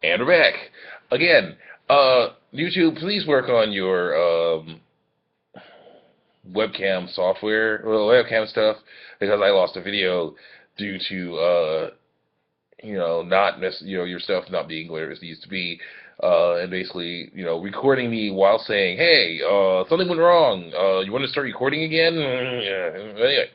And we're back. Again, YouTube, please work on your webcam software, well, webcam stuff, because I lost a video due to, not your stuff not being where it needs to be. And basically, recording me while saying, hey, something went wrong. You want to start recording again? Yeah. Anyway.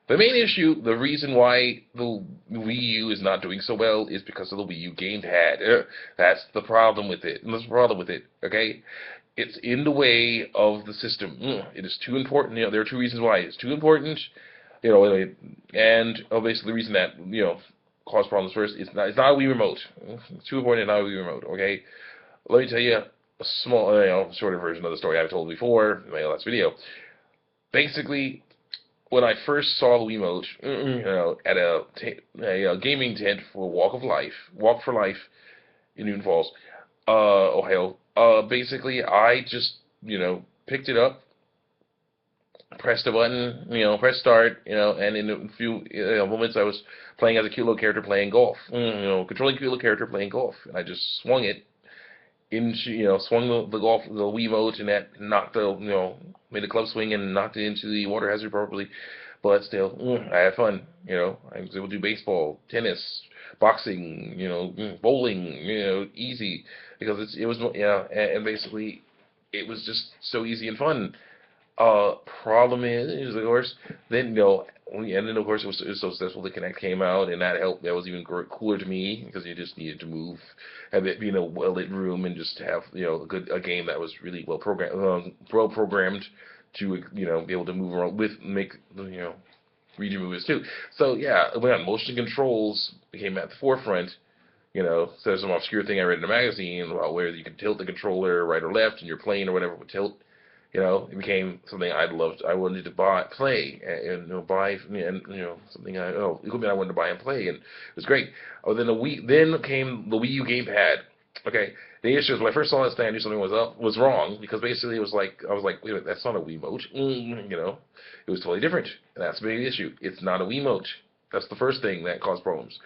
The main issue, the reason why the Wii U is not doing so well is because of the Wii U gamepad. That's the problem with it. That's the problem with it, okay? It's in the way of the system. It is too important. There are two reasons why. It's too important, and basically the reason that, caused problems first, it's not a Wii Remote. It's too important, not a Wii Remote, okay? Let me tell you a small, shorter version of the story I've told before in my last video. Basically, when I first saw the Wiimote, at a gaming tent for Walk for Life in Newton Falls, Ohio, basically I just, picked it up, pressed the button, press start, and in a few moments I was playing as a cute little character playing golf, controlling a cute little character playing golf, and I just swung it into, swung the Wiimote, and that knocked made a club swing and knocked it into the water hazard properly. But still, I had fun. I was able to do baseball, tennis, boxing, bowling, easy because it was, and basically it was just so easy and fun. Problem is, of course, then and then of course it was so successful. The Kinect came out, and that helped. That was even cooler to me because you just needed to move, have it be in a well lit room, and just have a game that was really well programmed to be able to move around make read your moves too. So yeah, when motion controls became at the forefront. So there's some obscure thing I read in a magazine about where you can tilt the controller right or left, and your plane or whatever would tilt. It became something I'd loved. I wanted to play, and buy, and something equipment I wanted to buy and play, and it was great. Oh, then came the Wii U gamepad. Okay, the issue is when I first saw this thing, I knew something was wrong because basically it was like I was like, wait a minute, that's not a Wiimote. It was totally different, and that's the big issue. It's not a Wiimote. That's the first thing that caused problems.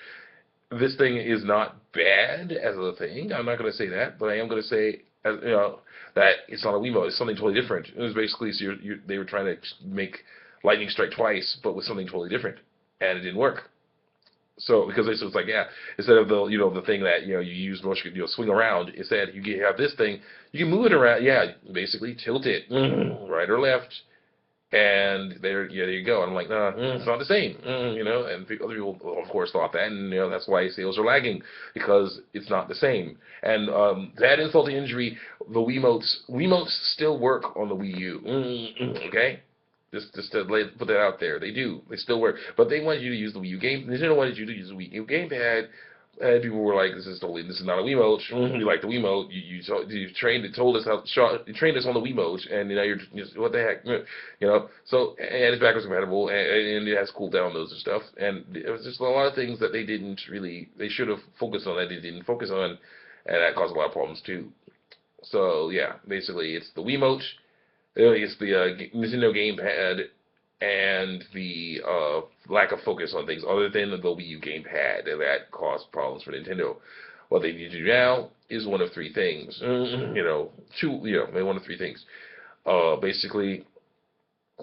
This thing is not bad as a thing. I'm not going to say that, but I am going to say, that it's not a Wiimote. It's something totally different. It was basically they were trying to make lightning strike twice, but with something totally different, and it didn't work. So because it was like, yeah, instead of the thing that you use motion, swing around, instead you have this thing, you can move it around. Yeah, basically tilt it right or left, and there you go. And I'm like, nah, it's not the same, and other people, of course, thought that, and that's why sales are lagging because it's not the same. And that insult to injury, the Wiimotes still work on the Wii U, okay? Just to put that out there, they still work, but they wanted you to use the Wii U game. Nintendo wanted you to use the Wii U gamepad. And people were like, "This is not a Wiimote. We like the Wiimote. You told us you trained us on the Wiimote, and you're just, what the heck, So and it's backwards compatible, and it has cool down modes and stuff. And it was just a lot of things that they should have focused on that they didn't focus on, and that caused a lot of problems too. So yeah, basically it's the Wiimote, it's the Nintendo gamepad, and the lack of focus on things other than the Wii U gamepad that caused problems for Nintendo. What they need to do now is one of three things. One of three things. Basically,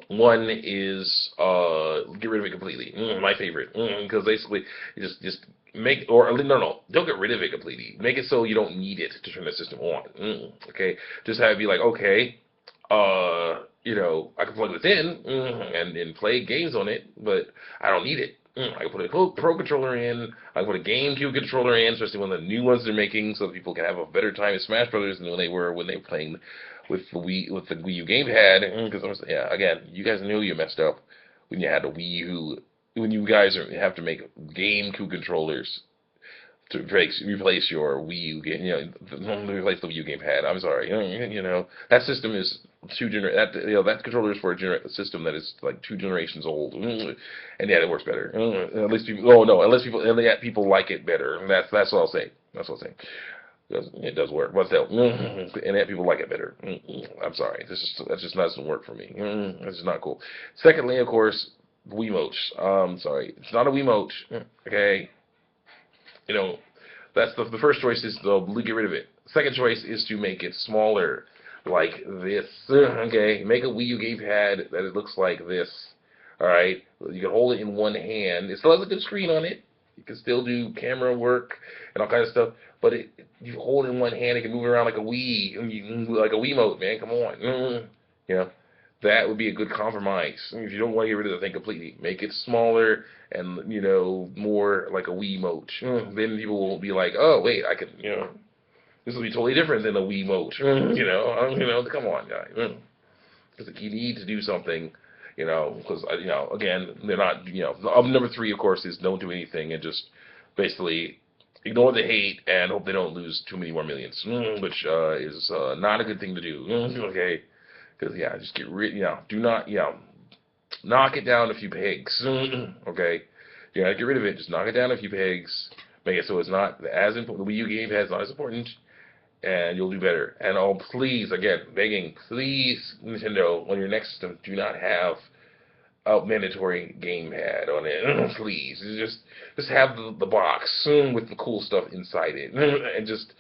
one is get rid of it completely. My favorite, because basically just make no, don't get rid of it completely. Make it so you don't need it to turn the system on. Okay, just have it be like, okay, I can plug this in and play games on it, but I don't need it. I can put a Pro controller in. I can put a GameCube controller in, especially one of the new ones they're making, so that people can have a better time in Smash Brothers than when they were playing with the Wii U gamepad. Because again, you guys knew you messed up when you had a Wii U. When you guys have to make GameCube controllers to replace your Wii U game, replace the Wii U gamepad. I'm sorry, that system is that controller is for a system that is like 2 generations old, and yeah, it works better. At least people, people like it better. That's what I'll say. That's what I'll say. It does work, but still, and yet people like it better. I'm sorry, that just doesn't work for me. That's just not cool. Secondly, of course, Wiimotes. Sorry, it's not a Wiimote. Okay. That's the first choice is to get rid of it. Second choice is to make it smaller, like this. Okay, make a Wii U gamepad that it looks like this. All right, you can hold it in one hand. It still has a good screen on it. You can still do camera work and all kinds of stuff. But you hold it in one hand, it can move around like a Wii, like a Wiimote, man. Come on, you know. That would be a good compromise. If you don't want to get rid of the thing completely, make it smaller and, more like a Wiimote. Then people will be like, oh, wait, I could, this will be totally different than a Wiimote. Come on, guys. Because you need to do something, because, again, they're not, number 3, of course, is don't do anything and just basically ignore the hate and hope they don't lose too many more millions, which is not a good thing to do, okay? Because, just get rid, do not, knock it down a few pegs, okay? Get rid of it, just knock it down a few pegs, make it so it's not as important, the Wii U game is not as important, and you'll do better. And please, again, begging, please, Nintendo, on your next system, do not have a mandatory gamepad on it, please. Just have the box with the cool stuff inside it, and just,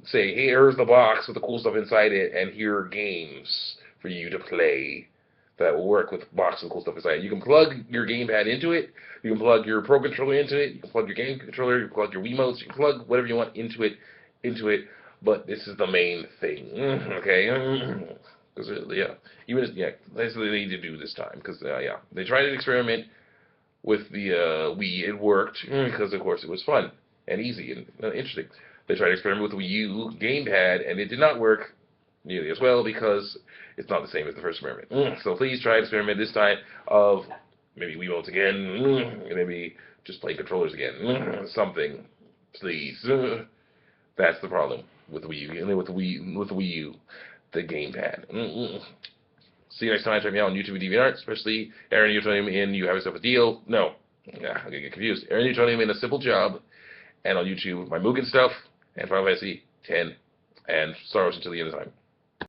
say, hey, here's the box with the cool stuff inside it, and here are games for you to play that will work with box with cool stuff inside it. You can plug your gamepad into it, you can plug your Pro Controller into it, you can plug your game controller, you can plug your Wiimotes, you can plug whatever you want into it, but this is the main thing, okay? Because, that's what they need to do this time, because, they tried an experiment with the Wii. It worked, because, of course, it was fun and easy and interesting. They tried to experiment with the Wii U gamepad, and it did not work nearly as well because it's not the same as the first experiment. So please try to experiment this time of maybe Wiimotes again, and maybe just play controllers again, something, please. That's the problem with the Wii U, with the Wii U, the gamepad. See you next time. Check me out on YouTube and DeviantArt, especially Aaron Newtonium in You Have Yourself a Deal. No, I'm gonna get confused. Aaron Newtonium in A Simple Job, and on YouTube my Mugen stuff and Final Fantasy 10 and Star Wars Until the End of Time.